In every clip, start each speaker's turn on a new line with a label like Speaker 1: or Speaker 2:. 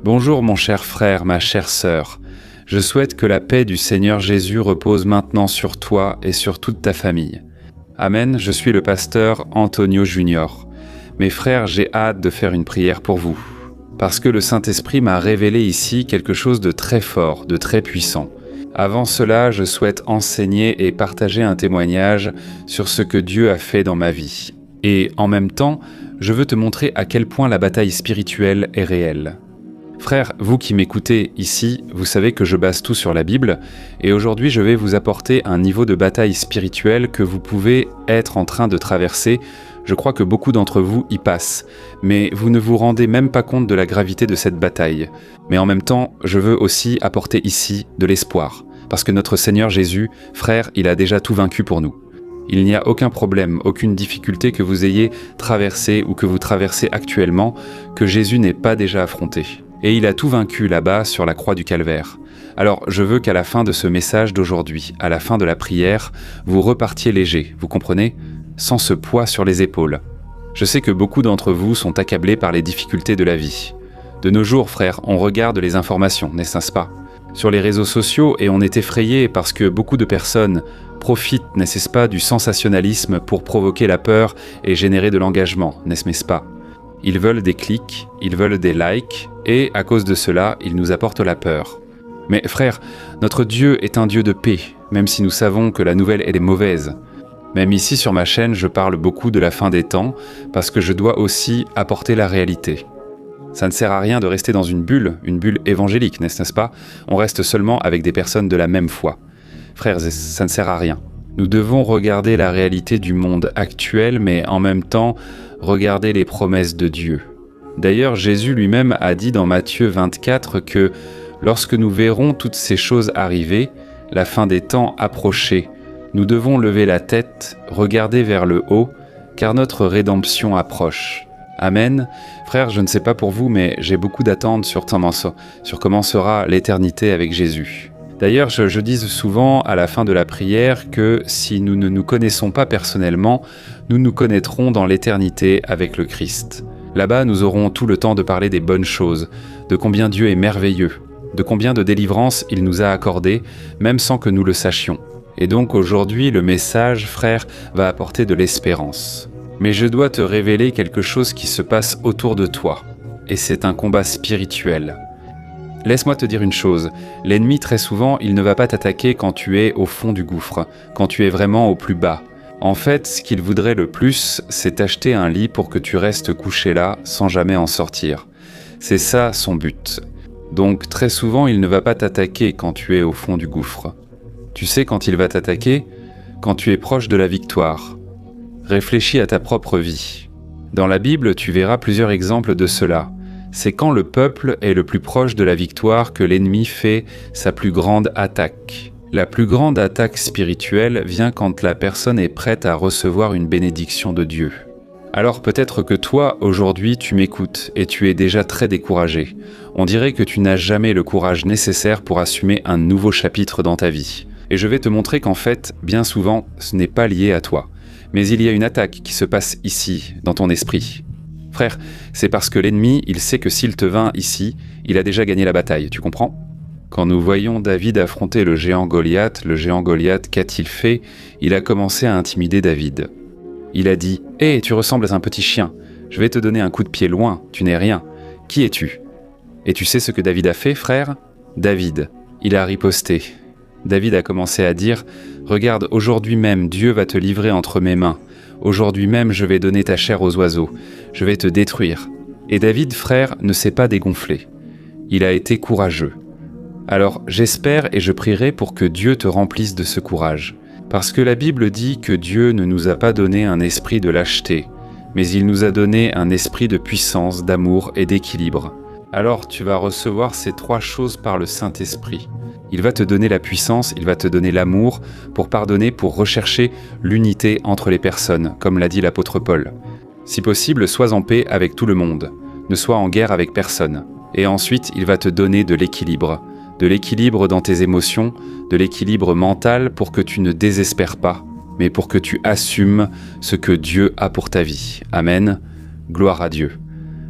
Speaker 1: Bonjour mon cher frère, ma chère sœur. Je souhaite que la paix du Seigneur Jésus repose maintenant sur toi et sur toute ta famille. Amen, je suis le pasteur Antonio Junior. Mes frères, j'ai hâte de faire une prière pour vous. Parce que le Saint-Esprit m'a révélé ici quelque chose de très fort, de très puissant. Avant cela, je souhaite enseigner et partager un témoignage sur ce que Dieu a fait dans ma vie. Et en même temps, je veux te montrer à quel point la bataille spirituelle est réelle. Frères, vous qui m'écoutez ici, vous savez que je base tout sur la Bible, et aujourd'hui je vais vous apporter un niveau de bataille spirituelle que vous pouvez être en train de traverser. Je crois que beaucoup d'entre vous y passent, mais vous ne vous rendez même pas compte de la gravité de cette bataille. Mais en même temps, je veux aussi apporter ici de l'espoir, parce que notre Seigneur Jésus, frère, il a déjà tout vaincu pour nous. Il n'y a aucun problème, aucune difficulté que vous ayez traversée ou que vous traversez actuellement, que Jésus n'ait pas déjà affronté. Et il a tout vaincu là-bas sur la croix du Calvaire. Alors je veux qu'à la fin de ce message d'aujourd'hui, à la fin de la prière, vous repartiez léger, vous comprenez ? Sans ce poids sur les épaules. Je sais que beaucoup d'entre vous sont accablés par les difficultés de la vie. De nos jours, frères, on regarde les informations, n'est-ce pas ? Sur les réseaux sociaux, et on est effrayé parce que beaucoup de personnes profitent, n'est-ce pas, du sensationnalisme pour provoquer la peur et générer de l'engagement, n'est-ce pas ? Ils veulent des clics, ils veulent des likes, et à cause de cela, ils nous apportent la peur. Mais frère, notre Dieu est un Dieu de paix, même si nous savons que la nouvelle elle est mauvaise. Même ici sur ma chaîne, je parle beaucoup de la fin des temps, parce que je dois aussi apporter la réalité. Ça ne sert à rien de rester dans une bulle évangélique, n'est-ce pas ? On reste seulement avec des personnes de la même foi. Frères, ça ne sert à rien. Nous devons regarder la réalité du monde actuel, mais en même temps, regarder les promesses de Dieu. D'ailleurs, Jésus lui-même a dit dans Matthieu 24 que lorsque nous verrons toutes ces choses arriver, la fin des temps approcher, nous devons lever la tête, regarder vers le haut, car notre rédemption approche. Amen. Frères, je ne sais pas pour vous, mais j'ai beaucoup d'attentes sur comment sera l'éternité avec Jésus. D'ailleurs, je dis souvent à la fin de la prière que si nous ne nous connaissons pas personnellement, nous nous connaîtrons dans l'éternité avec le Christ. Là-bas, nous aurons tout le temps de parler des bonnes choses, de combien Dieu est merveilleux, de combien de délivrances il nous a accordé, même sans que nous le sachions. Et donc aujourd'hui, le message, frère, va apporter de l'espérance. Mais je dois te révéler quelque chose qui se passe autour de toi. Et c'est un combat spirituel. Laisse-moi te dire une chose, l'ennemi très souvent, il ne va pas t'attaquer quand tu es au fond du gouffre, quand tu es vraiment au plus bas. En fait, ce qu'il voudrait le plus, c'est t'acheter un lit pour que tu restes couché là sans jamais en sortir. C'est ça son but. Donc très souvent, il ne va pas t'attaquer quand tu es au fond du gouffre. Tu sais quand il va t'attaquer ? Quand tu es proche de la victoire. Réfléchis à ta propre vie. Dans la Bible, tu verras plusieurs exemples de cela. C'est quand le peuple est le plus proche de la victoire que l'ennemi fait sa plus grande attaque. La plus grande attaque spirituelle vient quand la personne est prête à recevoir une bénédiction de Dieu. Alors peut-être que toi, aujourd'hui, tu m'écoutes et tu es déjà très découragé. On dirait que tu n'as jamais le courage nécessaire pour assumer un nouveau chapitre dans ta vie. Et je vais te montrer qu'en fait, bien souvent, ce n'est pas lié à toi. Mais il y a une attaque qui se passe ici, dans ton esprit. Frère, c'est parce que l'ennemi, il sait que s'il te vainc ici, il a déjà gagné la bataille, tu comprends ? Quand nous voyons David affronter le géant Goliath, qu'a-t-il fait ? Il a commencé à intimider David. Il a dit « Hé, tu ressembles à un petit chien, je vais te donner un coup de pied loin, tu n'es rien. Qui es-tu » Et tu sais ce que David a fait, frère ? David, il a riposté. David a commencé à dire « Regarde, aujourd'hui même, Dieu va te livrer entre mes mains. Aujourd'hui même, je vais donner ta chair aux oiseaux. Je vais te détruire. » Et David, frère, ne s'est pas dégonflé. Il a été courageux. Alors, j'espère et je prierai pour que Dieu te remplisse de ce courage. Parce que la Bible dit que Dieu ne nous a pas donné un esprit de lâcheté, mais il nous a donné un esprit de puissance, d'amour et d'équilibre. Alors, tu vas recevoir ces 3 choses par le Saint-Esprit. Il va te donner la puissance, il va te donner l'amour pour pardonner, pour rechercher l'unité entre les personnes, comme l'a dit l'apôtre Paul. Si possible, sois en paix avec tout le monde, ne sois en guerre avec personne. Et ensuite, il va te donner de l'équilibre dans tes émotions, de l'équilibre mental pour que tu ne désespères pas, mais pour que tu assumes ce que Dieu a pour ta vie. Amen. Gloire à Dieu.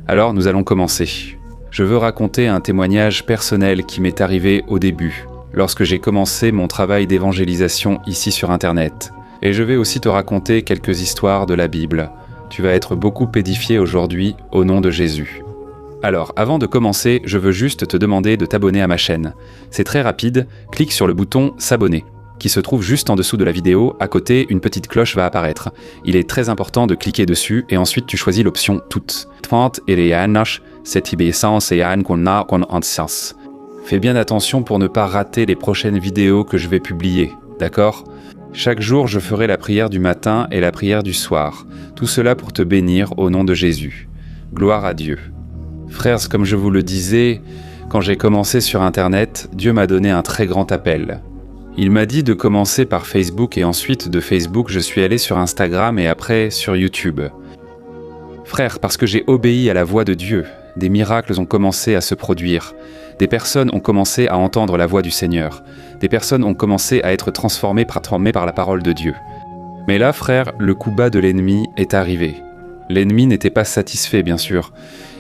Speaker 1: Alors, nous allons commencer. Je veux raconter un témoignage personnel qui m'est arrivé au début, lorsque j'ai commencé mon travail d'évangélisation ici sur Internet. Et je vais aussi te raconter quelques histoires de la Bible. Tu vas être beaucoup édifié aujourd'hui au nom de Jésus. Alors, avant de commencer, je veux juste te demander de t'abonner à ma chaîne. C'est très rapide, clique sur le bouton « S'abonner » qui se trouve juste en dessous de la vidéo. À côté, une petite cloche va apparaître. Il est très important de cliquer dessus et ensuite tu choisis l'option « Toutes ». Fais bien attention pour ne pas rater les prochaines vidéos que je vais publier, d'accord ? Chaque jour, je ferai la prière du matin et la prière du soir. Tout cela pour te bénir au nom de Jésus. Gloire à Dieu. Frères, comme je vous le disais, quand j'ai commencé sur Internet, Dieu m'a donné un très grand appel. Il m'a dit de commencer par Facebook et ensuite de Facebook, je suis allé sur Instagram et après sur YouTube. Frères, parce que j'ai obéi à la voix de Dieu, des miracles ont commencé à se produire. Des personnes ont commencé à entendre la voix du Seigneur. Des personnes ont commencé à être transformées par la parole de Dieu. Mais là, frère, le coup bas de l'ennemi est arrivé. L'ennemi n'était pas satisfait, bien sûr.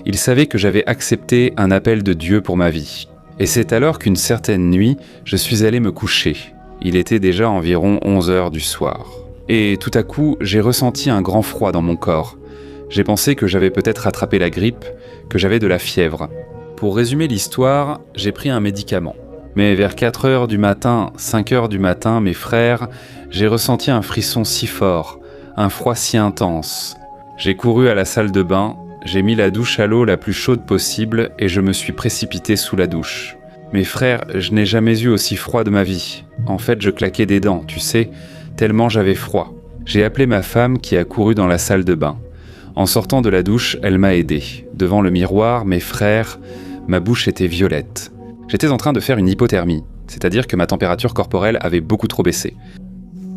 Speaker 1: Il savait que j'avais accepté un appel de Dieu pour ma vie. Et c'est alors qu'une certaine nuit, je suis allé me coucher. Il était déjà environ 11 heures du soir. Et tout à coup, j'ai ressenti un grand froid dans mon corps. J'ai pensé que j'avais peut-être attrapé la grippe, que j'avais de la fièvre. Pour résumer l'histoire, j'ai pris un médicament. Mais vers 4 heures du matin, 5 heures du matin, mes frères, j'ai ressenti un frisson si fort, un froid si intense. J'ai couru à la salle de bain, j'ai mis la douche à l'eau la plus chaude possible et je me suis précipité sous la douche. Mes frères, je n'ai jamais eu aussi froid de ma vie. En fait, je claquais des dents, tu sais, tellement j'avais froid. J'ai appelé ma femme qui a couru dans la salle de bain. En sortant de la douche, elle m'a aidé. Devant le miroir, mes frères, ma bouche était violette. J'étais en train de faire une hypothermie, c'est-à-dire que ma température corporelle avait beaucoup trop baissé.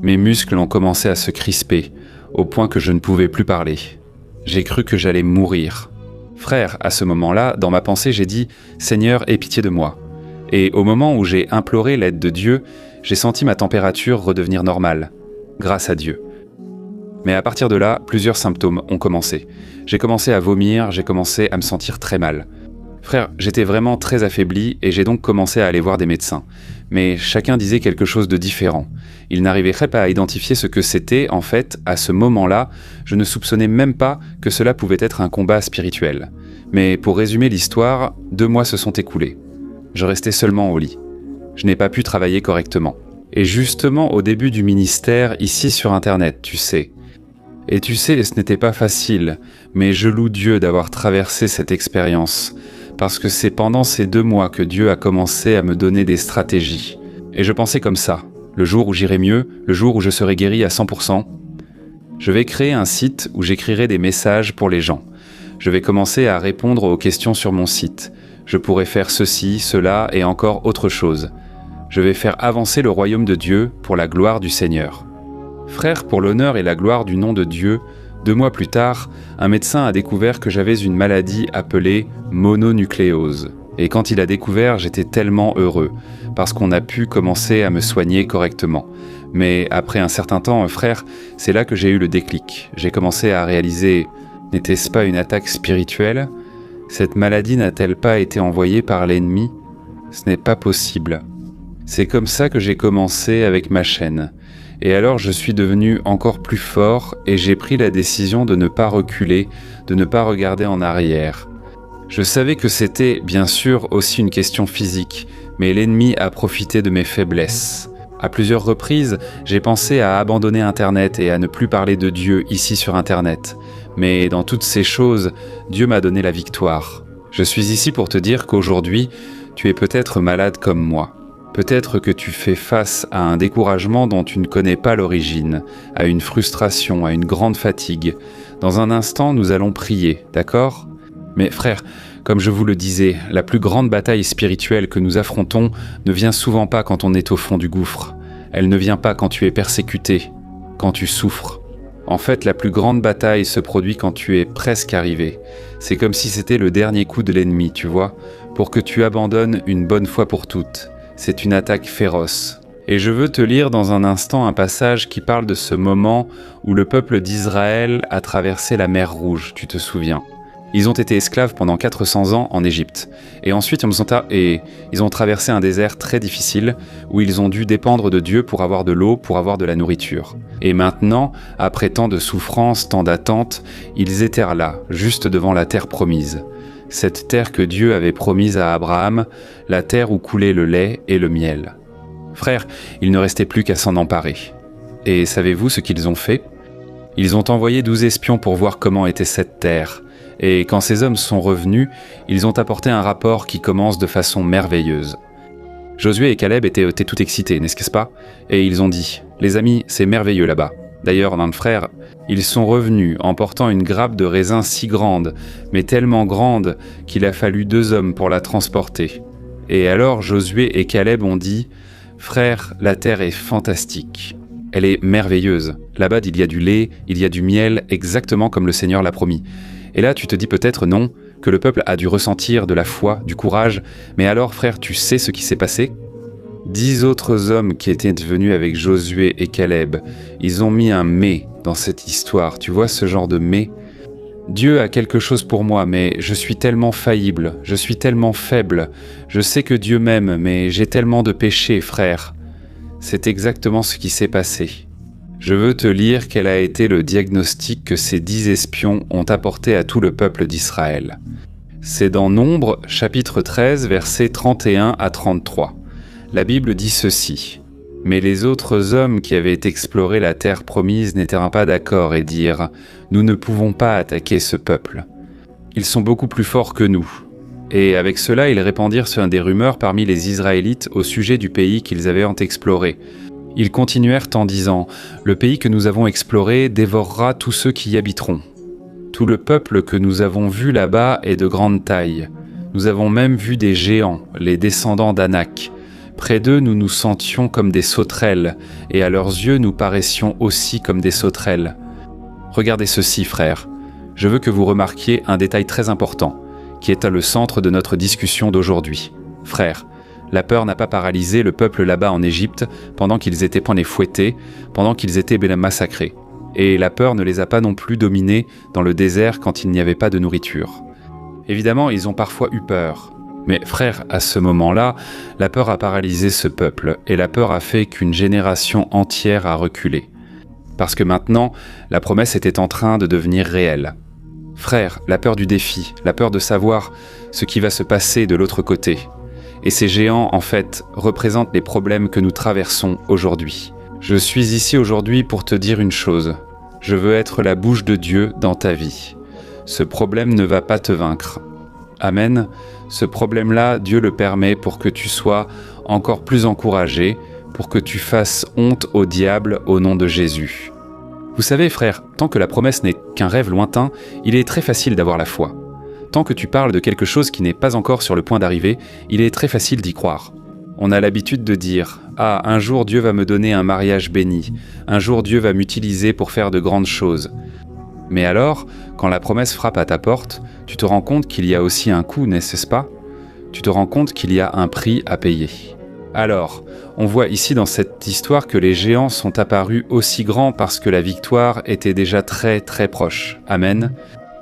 Speaker 1: Mes muscles ont commencé à se crisper, au point que je ne pouvais plus parler. J'ai cru que j'allais mourir. Frère, à ce moment-là, dans ma pensée, j'ai dit « Seigneur, aie pitié de moi ». Et au moment où j'ai imploré l'aide de Dieu, j'ai senti ma température redevenir normale, grâce à Dieu. Mais à partir de là, plusieurs symptômes ont commencé. J'ai commencé à vomir, j'ai commencé à me sentir très mal. Frère, j'étais vraiment très affaibli et j'ai donc commencé à aller voir des médecins. Mais chacun disait quelque chose de différent. Ils n'arrivaient pas à identifier ce que c'était. En fait, à ce moment-là, je ne soupçonnais même pas que cela pouvait être un combat spirituel. Mais pour résumer l'histoire, 2 mois se sont écoulés. Je restais seulement au lit. Je n'ai pas pu travailler correctement. Et justement, au début du ministère, ici sur Internet, tu sais. Et tu sais, ce n'était pas facile, mais je loue Dieu d'avoir traversé cette expérience. Parce que c'est pendant ces 2 mois que Dieu a commencé à me donner des stratégies. Et je pensais comme ça, le jour où j'irai mieux, le jour où je serai guéri à 100%, je vais créer un site où j'écrirai des messages pour les gens. Je vais commencer à répondre aux questions sur mon site. Je pourrai faire ceci, cela et encore autre chose. Je vais faire avancer le royaume de Dieu pour la gloire du Seigneur. Frère, pour l'honneur et la gloire du nom de Dieu, 2 mois plus tard, un médecin a découvert que j'avais une maladie appelée mononucléose. Et quand il a découvert, j'étais tellement heureux, parce qu'on a pu commencer à me soigner correctement. Mais après un certain temps, frère, c'est là que j'ai eu le déclic. J'ai commencé à réaliser, n'était-ce pas une attaque spirituelle ? Cette maladie n'a-t-elle pas été envoyée par l'ennemi ? Ce n'est pas possible. C'est comme ça que j'ai commencé avec ma chaîne. Et alors je suis devenu encore plus fort et j'ai pris la décision de ne pas reculer, de ne pas regarder en arrière. Je savais que c'était, bien sûr, aussi une question physique, mais l'ennemi a profité de mes faiblesses. À plusieurs reprises, j'ai pensé à abandonner Internet et à ne plus parler de Dieu ici sur Internet. Mais dans toutes ces choses, Dieu m'a donné la victoire. Je suis ici pour te dire qu'aujourd'hui, tu es peut-être malade comme moi. Peut-être que tu fais face à un découragement dont tu ne connais pas l'origine, à une frustration, à une grande fatigue. Dans un instant, nous allons prier, d'accord ? Mais frère, comme je vous le disais, la plus grande bataille spirituelle que nous affrontons ne vient souvent pas quand on est au fond du gouffre. Elle ne vient pas quand tu es persécuté, quand tu souffres. En fait, la plus grande bataille se produit quand tu es presque arrivé. C'est comme si c'était le dernier coup de l'ennemi, tu vois, pour que tu abandonnes une bonne fois pour toutes. C'est une attaque féroce. Et je veux te lire dans un instant un passage qui parle de ce moment où le peuple d'Israël a traversé la mer Rouge, tu te souviens. Ils ont été esclaves pendant 400 ans en Égypte. Et ensuite, ils ont traversé un désert très difficile où ils ont dû dépendre de Dieu pour avoir de l'eau, pour avoir de la nourriture. Et maintenant, après tant de souffrances, tant d'attentes, ils étaient là, juste devant la terre promise. Cette terre que Dieu avait promise à Abraham, la terre où coulait le lait et le miel. Frères, il ne restait plus qu'à s'en emparer. Et savez-vous ce qu'ils ont fait ? Ils ont envoyé 12 espions pour voir comment était cette terre. Et quand ces hommes sont revenus, ils ont apporté un rapport qui commence de façon merveilleuse. Josué et Caleb étaient tout excités, n'est-ce pas ? Et ils ont dit « Les amis, c'est merveilleux là-bas ». D'ailleurs, notre frère, ils sont revenus en portant une grappe de raisin si grande, mais tellement grande qu'il a fallu 2 hommes pour la transporter. Et alors Josué et Caleb ont dit « Frère, la terre est fantastique. Elle est merveilleuse. Là-bas, il y a du lait, il y a du miel, exactement comme le Seigneur l'a promis. » Et là, tu te dis peut-être non, que le peuple a dû ressentir de la foi, du courage. Mais alors, frère, tu sais ce qui s'est passé ? 10 autres hommes qui étaient venus avec Josué et Caleb, ils ont mis un « mais » dans cette histoire. Tu vois ce genre de « mais » ? Dieu a quelque chose pour moi, mais je suis tellement faillible, je suis tellement faible. Je sais que Dieu m'aime, mais j'ai tellement de péchés, frère. C'est exactement ce qui s'est passé. Je veux te lire quel a été le diagnostic que ces 10 espions ont apporté à tout le peuple d'Israël. C'est dans Nombre, chapitre 13, versets 31 à 33. La Bible dit ceci. « Mais les autres hommes qui avaient exploré la terre promise n'étaient pas d'accord et dirent « Nous ne pouvons pas attaquer ce peuple. Ils sont beaucoup plus forts que nous. » Et avec cela, ils répandirent des rumeurs parmi les Israélites au sujet du pays qu'ils avaient exploré. Ils continuèrent en disant « Le pays que nous avons exploré dévorera tous ceux qui y habiteront. Tout le peuple que nous avons vu là-bas est de grande taille. Nous avons même vu des géants, les descendants d'Anak. Près d'eux, nous nous sentions comme des sauterelles, et à leurs yeux, nous paraissions aussi comme des sauterelles. Regardez ceci, frères. Je veux que vous remarquiez un détail très important, qui est le centre de notre discussion d'aujourd'hui. Frères, la peur n'a pas paralysé le peuple là-bas en Égypte pendant qu'ils étaient fouettés, pendant qu'ils étaient massacrés. Et la peur ne les a pas non plus dominés dans le désert quand il n'y avait pas de nourriture. Évidemment, ils ont parfois eu peur. Mais frères, à ce moment-là, la peur a paralysé ce peuple, et la peur a fait qu'une génération entière a reculé. Parce que maintenant, la promesse était en train de devenir réelle. Frères, la peur du défi, la peur de savoir ce qui va se passer de l'autre côté. Et ces géants, en fait, représentent les problèmes que nous traversons aujourd'hui. Je suis ici aujourd'hui pour te dire une chose. Je veux être la bouche de Dieu dans ta vie. Ce problème ne va pas te vaincre. Amen. Ce problème-là, Dieu le permet pour que tu sois encore plus encouragé, pour que tu fasses honte au diable au nom de Jésus. Vous savez, frères, tant que la promesse n'est qu'un rêve lointain, il est très facile d'avoir la foi. Tant que tu parles de quelque chose qui n'est pas encore sur le point d'arriver, il est très facile d'y croire. On a l'habitude de dire « Ah, un jour Dieu va me donner un mariage béni. Un jour Dieu va m'utiliser pour faire de grandes choses. » Mais alors, quand la promesse frappe à ta porte, tu te rends compte qu'il y a aussi un coût, n'est-ce pas ? Tu te rends compte qu'il y a un prix à payer. Alors, on voit ici dans cette histoire que les géants sont apparus aussi grands parce que la victoire était déjà très très proche. Amen.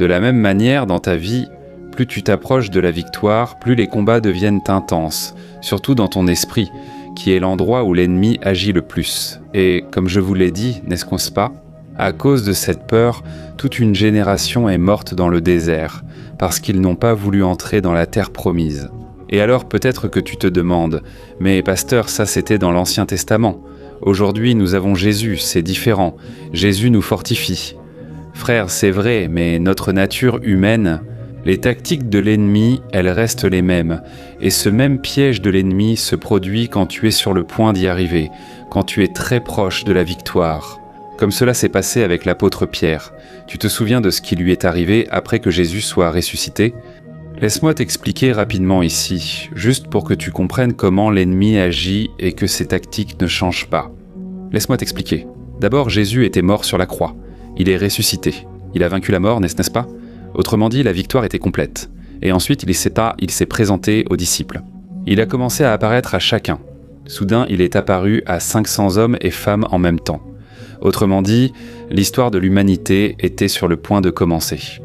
Speaker 1: De la même manière, dans ta vie, plus tu t'approches de la victoire, plus les combats deviennent intenses, surtout dans ton esprit, qui est l'endroit où l'ennemi agit le plus. Et comme je vous l'ai dit, n'est-ce pas ? À cause de cette peur, toute une génération est morte dans le désert, parce qu'ils n'ont pas voulu entrer dans la terre promise. Et alors peut-être que tu te demandes, mais pasteur, ça c'était dans l'Ancien Testament. Aujourd'hui, nous avons Jésus, c'est différent. Jésus nous fortifie. Frère, c'est vrai, mais notre nature humaine, les tactiques de l'ennemi, elles restent les mêmes. Et ce même piège de l'ennemi se produit quand tu es sur le point d'y arriver, quand tu es très proche de la victoire. Comme cela s'est passé avec l'apôtre Pierre. Tu te souviens de ce qui lui est arrivé après que Jésus soit ressuscité ? Laisse-moi t'expliquer rapidement ici, juste pour que tu comprennes comment l'ennemi agit et que ses tactiques ne changent pas. Laisse-moi t'expliquer. D'abord, Jésus était mort sur la croix. Il est ressuscité. Il a vaincu la mort, n'est-ce pas ? Autrement dit, la victoire était complète. Et ensuite, il s'est présenté aux disciples. Il a commencé à apparaître à chacun. Soudain, il est apparu à 500 hommes et femmes en même temps. Autrement dit, l'histoire de l'humanité était sur le point de commencer.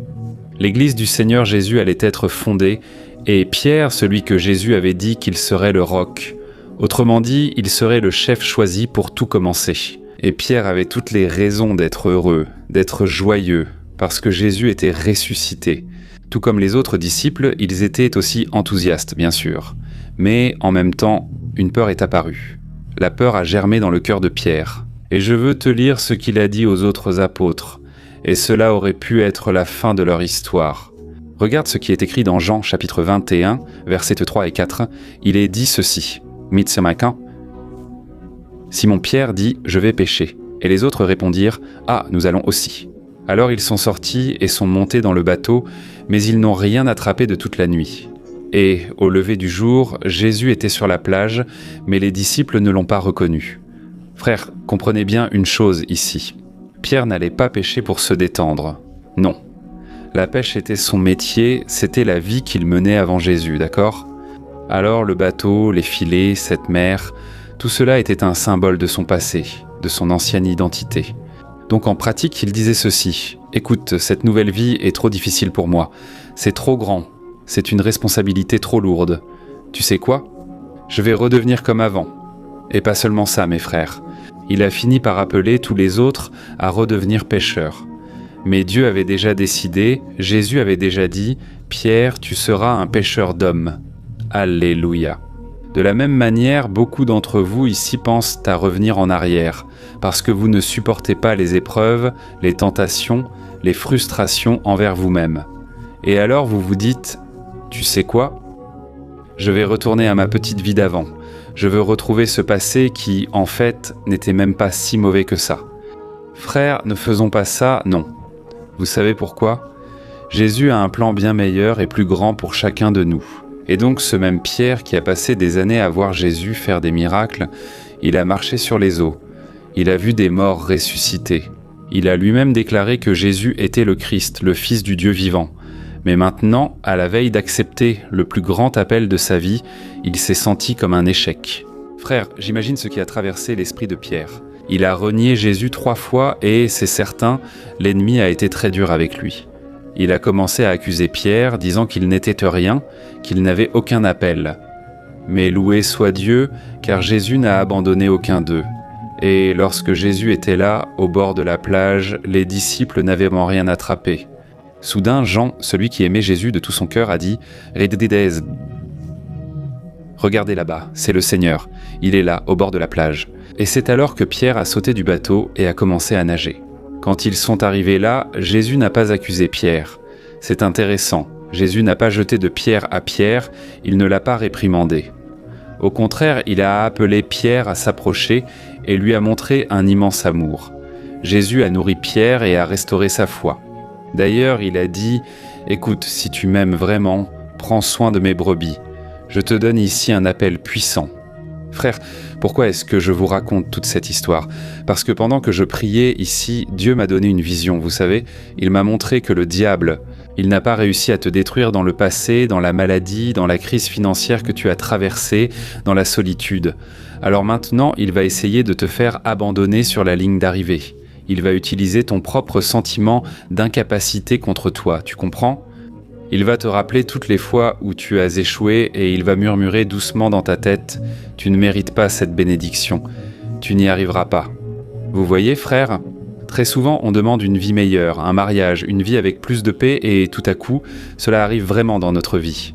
Speaker 1: L'Église du Seigneur Jésus allait être fondée, et Pierre, celui que Jésus avait dit qu'il serait le roc. Autrement dit, il serait le chef choisi pour tout commencer. Et Pierre avait toutes les raisons d'être heureux, d'être joyeux, parce que Jésus était ressuscité. Tout comme les autres disciples, ils étaient aussi enthousiastes, bien sûr. Mais en même temps, une peur est apparue. La peur a germé dans le cœur de Pierre. Et je veux te lire ce qu'il a dit aux autres apôtres. Et cela aurait pu être la fin de leur histoire. Regarde ce qui est écrit dans Jean chapitre 21, versets 3 et 4. Il est dit ceci. Mitzemakan. Simon-Pierre dit « Je vais pêcher ». Et les autres répondirent « Ah, nous allons aussi ». Alors ils sont sortis et sont montés dans le bateau, mais ils n'ont rien attrapé de toute la nuit. Et, au lever du jour, Jésus était sur la plage, mais les disciples ne l'ont pas reconnu. Frères, comprenez bien une chose ici. Pierre n'allait pas pêcher pour se détendre. Non. La pêche était son métier, c'était la vie qu'il menait avant Jésus, d'accord ? Alors le bateau, les filets, cette mer, tout cela était un symbole de son passé, de son ancienne identité. Donc en pratique, il disait ceci. « Écoute, cette nouvelle vie est trop difficile pour moi. C'est trop grand. C'est une responsabilité trop lourde. Tu sais quoi ? Je vais redevenir comme avant. » Et pas seulement ça, mes frères. Il a fini par appeler tous les autres à redevenir pêcheurs. Mais Dieu avait déjà décidé, Jésus avait déjà dit « Pierre, tu seras un pêcheur d'hommes. » Alléluia. De la même manière, beaucoup d'entre vous ici pensent à revenir en arrière, parce que vous ne supportez pas les épreuves, les tentations, les frustrations envers vous-même. Et alors vous vous dites « Tu sais quoi ? Je vais retourner à ma petite vie d'avant. Je veux retrouver ce passé qui, en fait, n'était même pas si mauvais que ça. » Frères, ne faisons pas ça, non. Vous savez pourquoi ? Jésus a un plan bien meilleur et plus grand pour chacun de nous. Et donc ce même Pierre qui a passé des années à voir Jésus faire des miracles, il a marché sur les eaux. Il a vu des morts ressuscités. Il a lui-même déclaré que Jésus était le Christ, le Fils du Dieu vivant. Mais maintenant, à la veille d'accepter le plus grand appel de sa vie, il s'est senti comme un échec. Frère, j'imagine ce qui a traversé l'esprit de Pierre. Il a renié Jésus 3 fois et, c'est certain, l'ennemi a été très dur avec lui. Il a commencé à accuser Pierre, disant qu'il n'était rien, qu'il n'avait aucun appel. Mais loué soit Dieu, car Jésus n'a abandonné aucun d'eux. Et lorsque Jésus était là, au bord de la plage, les disciples n'avaient rien attrapé. Soudain, Jean, celui qui aimait Jésus de tout son cœur, a dit « Rededez !» Regardez là-bas, c'est le Seigneur. Il est là, au bord de la plage. Et c'est alors que Pierre a sauté du bateau et a commencé à nager. Quand ils sont arrivés là, Jésus n'a pas accusé Pierre. C'est intéressant, Jésus n'a pas jeté de pierre à Pierre, il ne l'a pas réprimandé. Au contraire, il a appelé Pierre à s'approcher et lui a montré un immense amour. Jésus a nourri Pierre et a restauré sa foi. D'ailleurs, il a dit « Écoute, si tu m'aimes vraiment, prends soin de mes brebis. Je te donne ici un appel puissant. » Frère, pourquoi est-ce que je vous raconte toute cette histoire ? Parce que pendant que je priais ici, Dieu m'a donné une vision, vous savez. Il m'a montré que le diable, il n'a pas réussi à te détruire dans le passé, dans la maladie, dans la crise financière que tu as traversée, dans la solitude. Alors maintenant, il va essayer de te faire abandonner sur la ligne d'arrivée. Il va utiliser ton propre sentiment d'incapacité contre toi, tu comprends ? Il va te rappeler toutes les fois où tu as échoué et il va murmurer doucement dans ta tête « Tu ne mérites pas cette bénédiction, tu n'y arriveras pas. » Vous voyez, frère ? Très souvent, on demande une vie meilleure, un mariage, une vie avec plus de paix et tout à coup, cela arrive vraiment dans notre vie.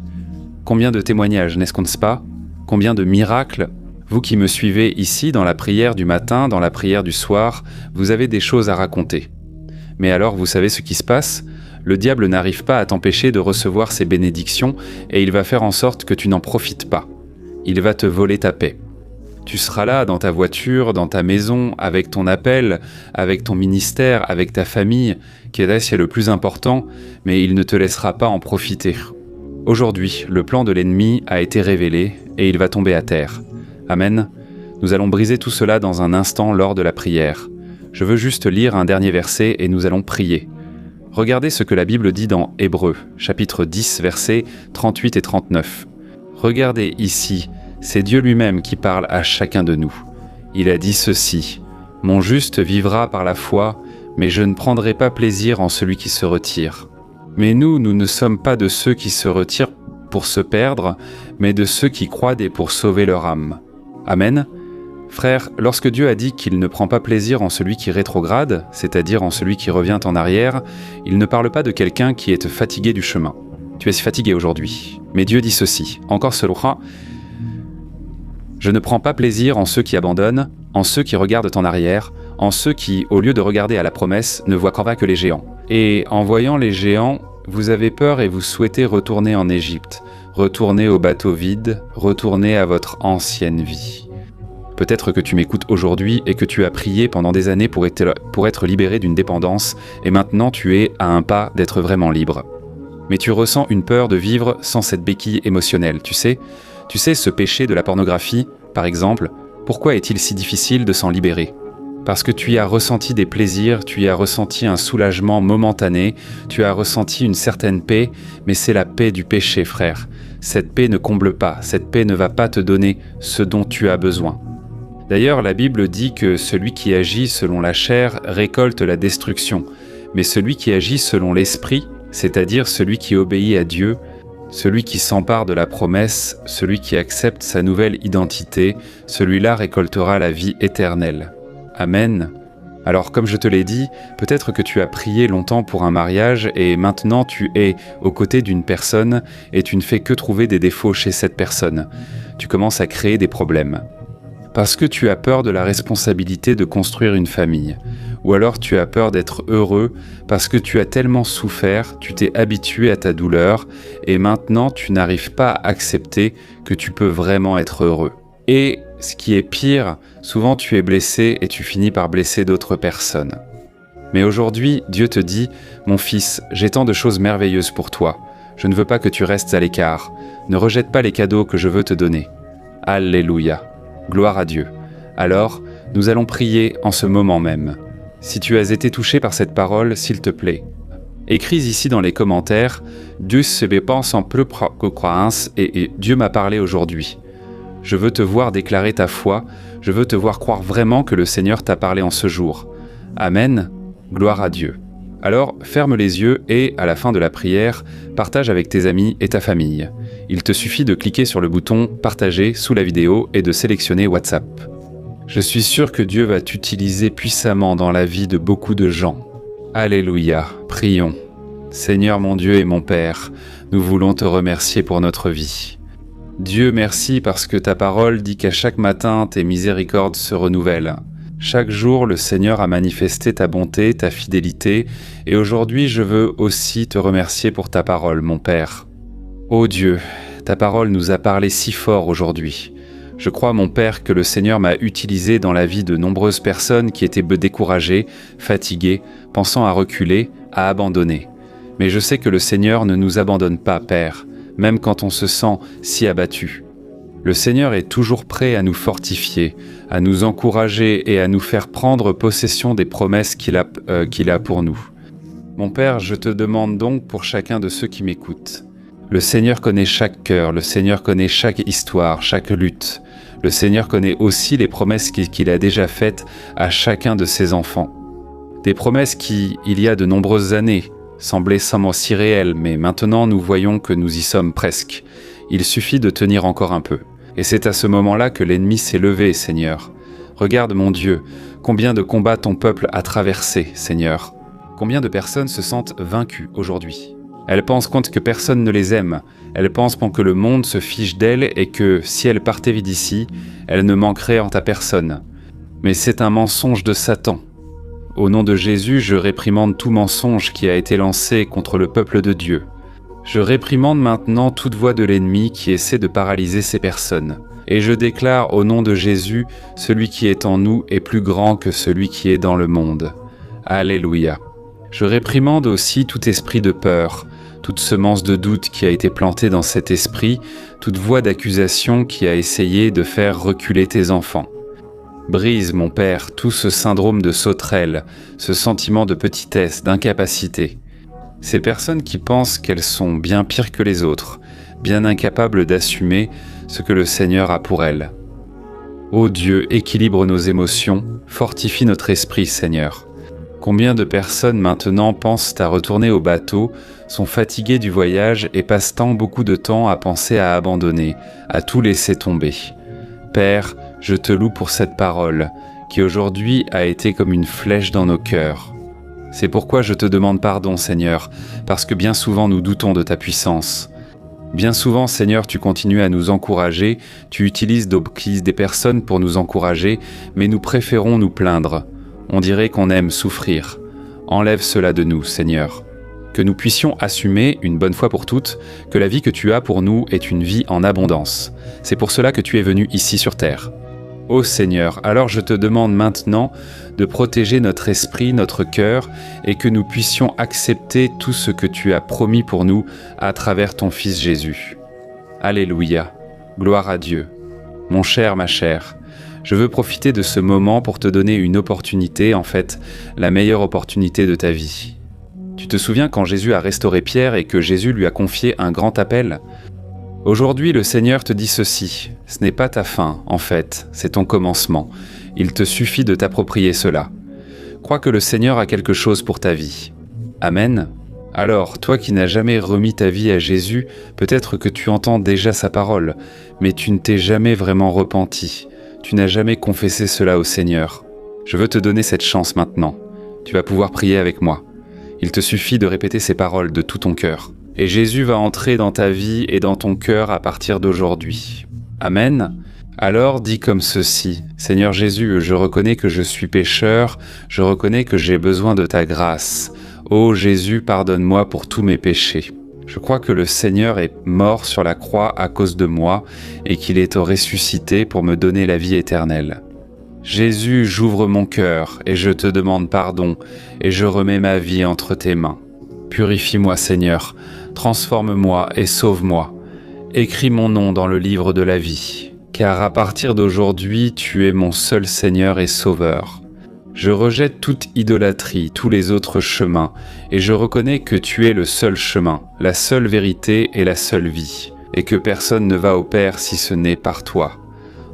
Speaker 1: Combien de témoignages, n'est-ce qu'on ne sait pas ? Combien de miracles ? Vous qui me suivez ici, dans la prière du matin, dans la prière du soir, vous avez des choses à raconter. Mais alors, vous savez ce qui se passe ? Le diable n'arrive pas à t'empêcher de recevoir ses bénédictions et il va faire en sorte que tu n'en profites pas. Il va te voler ta paix. Tu seras là dans ta voiture, dans ta maison, avec ton appel, avec ton ministère, avec ta famille, qui est le plus important, mais il ne te laissera pas en profiter. Aujourd'hui, le plan de l'ennemi a été révélé et il va tomber à terre. Amen. Nous allons briser tout cela dans un instant lors de la prière. Je veux juste lire un dernier verset et nous allons prier. Regardez ce que la Bible dit dans Hébreux, chapitre 10, versets 38 et 39. Regardez ici, c'est Dieu lui-même qui parle à chacun de nous. Il a dit ceci, « Mon juste vivra par la foi, mais je ne prendrai pas plaisir en celui qui se retire. » Mais nous ne sommes pas de ceux qui se retirent pour se perdre, mais de ceux qui croient et pour sauver leur âme. Amen. Frère, lorsque Dieu a dit qu'il ne prend pas plaisir en celui qui rétrograde, c'est-à-dire en celui qui revient en arrière, il ne parle pas de quelqu'un qui est fatigué du chemin. Tu es fatigué aujourd'hui. Mais Dieu dit ceci, encore selon je ne prends pas plaisir en ceux qui abandonnent, en ceux qui regardent en arrière, en ceux qui, au lieu de regarder à la promesse, ne voient qu'en bas que les géants. Et en voyant les géants, vous avez peur et vous souhaitez retourner en Égypte, retourner au bateau vide, retourner à votre ancienne vie. Peut-être que tu m'écoutes aujourd'hui et que tu as prié pendant des années pour être libéré d'une dépendance, et maintenant tu es à un pas d'être vraiment libre. Mais tu ressens une peur de vivre sans cette béquille émotionnelle, tu sais, ce péché de la pornographie, par exemple, pourquoi est-il si difficile de s'en libérer ? Parce que tu y as ressenti des plaisirs, tu y as ressenti un soulagement momentané, tu as ressenti une certaine paix, mais c'est la paix du péché, frère. Cette paix ne comble pas, cette paix ne va pas te donner ce dont tu as besoin. D'ailleurs, la Bible dit que celui qui agit selon la chair récolte la destruction, mais celui qui agit selon l'esprit, c'est-à-dire celui qui obéit à Dieu, celui qui s'empare de la promesse, celui qui accepte sa nouvelle identité, celui-là récoltera la vie éternelle. Amen. Alors comme je te l'ai dit, peut-être que tu as prié longtemps pour un mariage et maintenant tu es aux côtés d'une personne et tu ne fais que trouver des défauts chez cette personne. Tu commences à créer des problèmes. Parce que tu as peur de la responsabilité de construire une famille. Ou alors tu as peur d'être heureux parce que tu as tellement souffert, tu t'es habitué à ta douleur et maintenant tu n'arrives pas à accepter que tu peux vraiment être heureux. Et ce qui est pire, souvent tu es blessé et tu finis par blesser d'autres personnes. Mais aujourd'hui, Dieu te dit « Mon fils, j'ai tant de choses merveilleuses pour toi. Je ne veux pas que tu restes à l'écart. Ne rejette pas les cadeaux que je veux te donner. » Alléluia. Gloire à Dieu. Alors, nous allons prier en ce moment même. Si tu as été touché par cette parole, s'il te plaît, écris ici dans les commentaires « Dieu se pense en peu croyance et Dieu m'a parlé aujourd'hui. » Je veux te voir déclarer ta foi, je veux te voir croire vraiment que le Seigneur t'a parlé en ce jour. Amen, gloire à Dieu. Alors, ferme les yeux et, à la fin de la prière, partage avec tes amis et ta famille. Il te suffit de cliquer sur le bouton « Partager » sous la vidéo et de sélectionner WhatsApp. Je suis sûr que Dieu va t'utiliser puissamment dans la vie de beaucoup de gens. Alléluia, prions. Seigneur mon Dieu et mon Père, nous voulons te remercier pour notre vie. Dieu, merci parce que ta parole dit qu'à chaque matin, tes miséricordes se renouvellent. Chaque jour, le Seigneur a manifesté ta bonté, ta fidélité, et aujourd'hui, je veux aussi te remercier pour ta parole, mon Père. Ô Dieu, ta parole nous a parlé si fort aujourd'hui. Je crois, mon Père, que le Seigneur m'a utilisé dans la vie de nombreuses personnes qui étaient découragées, fatiguées, pensant à reculer, à abandonner. Mais je sais que le Seigneur ne nous abandonne pas, Père, même quand on se sent si abattu. Le Seigneur est toujours prêt à nous fortifier, à nous encourager et à nous faire prendre possession des promesses qu'il a pour nous. Mon Père, je te demande donc pour chacun de ceux qui m'écoutent. Le Seigneur connaît chaque cœur, le Seigneur connaît chaque histoire, chaque lutte. Le Seigneur connaît aussi les promesses qu'il a déjà faites à chacun de ses enfants. Des promesses qui, il y a de nombreuses années, semblaient si réelles, mais maintenant nous voyons que nous y sommes presque. Il suffit de tenir encore un peu. Et c'est à ce moment-là que l'ennemi s'est levé, Seigneur. Regarde, mon Dieu, combien de combats ton peuple a traversé, Seigneur. Combien de personnes se sentent vaincues aujourd'hui. Elles pensent que personne ne les aime. Elles pensent que le monde se fiche d'elles et que, si elles partaient d'ici, elles ne manqueraient en ta personne. Mais c'est un mensonge de Satan. Au nom de Jésus, je réprimande tout mensonge qui a été lancé contre le peuple de Dieu. Je réprimande maintenant toute voix de l'ennemi qui essaie de paralyser ces personnes. Et je déclare au nom de Jésus, celui qui est en nous est plus grand que celui qui est dans le monde. Alléluia. Je réprimande aussi tout esprit de peur, toute semence de doute qui a été plantée dans cet esprit, toute voix d'accusation qui a essayé de faire reculer tes enfants. Brise, mon Père, tout ce syndrome de sauterelle, ce sentiment de petitesse, d'incapacité. Ces personnes qui pensent qu'elles sont bien pires que les autres, bien incapables d'assumer ce que le Seigneur a pour elles. Ô Dieu, équilibre nos émotions, fortifie notre esprit, Seigneur. Combien de personnes maintenant pensent à retourner au bateau, sont fatiguées du voyage et passent tant beaucoup de temps à penser à abandonner, à tout laisser tomber. Père, je te loue pour cette parole, qui aujourd'hui a été comme une flèche dans nos cœurs. C'est pourquoi je te demande pardon, Seigneur, parce que bien souvent nous doutons de ta puissance. Bien souvent, Seigneur, tu continues à nous encourager, tu utilises des personnes pour nous encourager, mais nous préférons nous plaindre. On dirait qu'on aime souffrir. Enlève cela de nous, Seigneur. Que nous puissions assumer, une bonne fois pour toutes, que la vie que tu as pour nous est une vie en abondance. C'est pour cela que tu es venu ici sur terre. Ô Seigneur, alors je te demande maintenant de protéger notre esprit, notre cœur, et que nous puissions accepter tout ce que tu as promis pour nous à travers ton Fils Jésus. Alléluia, gloire à Dieu. Mon cher, ma chère, je veux profiter de ce moment pour te donner une opportunité, en fait, la meilleure opportunité de ta vie. Tu te souviens quand Jésus a restauré Pierre et que Jésus lui a confié un grand appel ? Aujourd'hui, le Seigneur te dit ceci, ce n'est pas ta fin, en fait, c'est ton commencement. Il te suffit de t'approprier cela. Crois que le Seigneur a quelque chose pour ta vie. Amen. Alors, toi qui n'as jamais remis ta vie à Jésus, peut-être que tu entends déjà sa parole, mais tu ne t'es jamais vraiment repenti. Tu n'as jamais confessé cela au Seigneur. Je veux te donner cette chance maintenant. Tu vas pouvoir prier avec moi. Il te suffit de répéter ces paroles de tout ton cœur. Et Jésus va entrer dans ta vie et dans ton cœur à partir d'aujourd'hui. Amen. Alors dis comme ceci, Seigneur Jésus, je reconnais que je suis pécheur, je reconnais que j'ai besoin de ta grâce. Ô Jésus, pardonne-moi pour tous mes péchés. Je crois que le Seigneur est mort sur la croix à cause de moi et qu'il est ressuscité pour me donner la vie éternelle. Jésus, j'ouvre mon cœur et je te demande pardon et je remets ma vie entre tes mains. Purifie-moi, Seigneur, transforme-moi et sauve-moi. Écris mon nom dans le livre de la vie, car à partir d'aujourd'hui, tu es mon seul Seigneur et Sauveur. Je rejette toute idolâtrie, tous les autres chemins, et je reconnais que tu es le seul chemin, la seule vérité et la seule vie, et que personne ne va au Père si ce n'est par toi.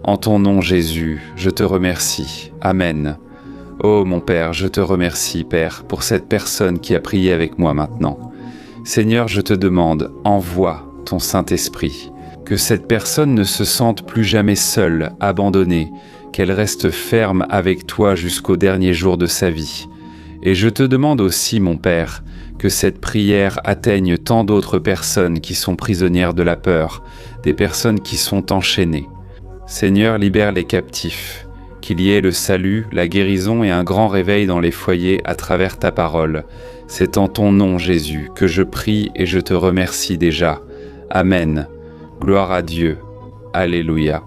Speaker 1: En ton nom, Jésus, je te remercie. Amen. Ô mon Père, je te remercie, Père, pour cette personne qui a prié avec moi maintenant. Seigneur, je te demande, envoie ton Saint-Esprit, que cette personne ne se sente plus jamais seule, abandonnée, qu'elle reste ferme avec toi jusqu'au dernier jour de sa vie. Et je te demande aussi, mon Père, que cette prière atteigne tant d'autres personnes qui sont prisonnières de la peur, des personnes qui sont enchaînées. Seigneur, libère les captifs, qu'il y ait le salut, la guérison et un grand réveil dans les foyers à travers ta parole. C'est en ton nom, Jésus, que je prie et je te remercie déjà. Amen. Gloire à Dieu. Alléluia.